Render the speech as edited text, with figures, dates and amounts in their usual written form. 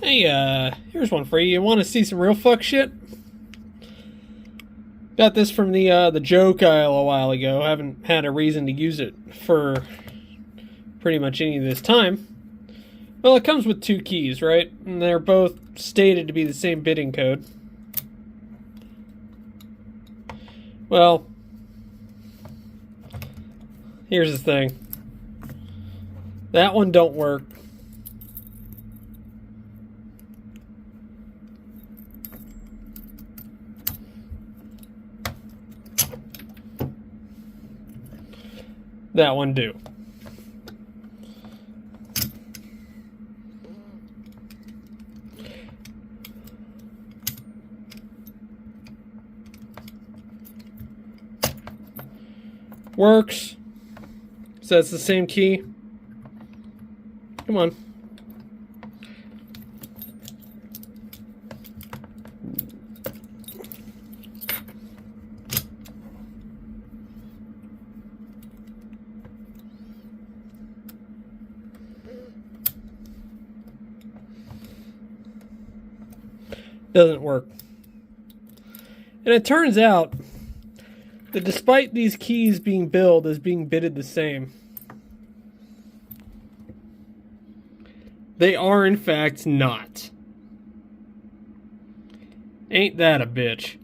Hey, here's one for you. You want to see some real fuck shit? Got this from the joke aisle a while ago. Haven't had a reason to use it for pretty much any of this time. Well, it comes with two keys, right? And they're both stated to be the same bitting code. Well, here's the thing. That one don't work. That one do. Works. So it's the same key. Come on. Doesn't work. And it turns out that despite these keys being billed as being bitted the same, they are in fact not. Ain't that a bitch?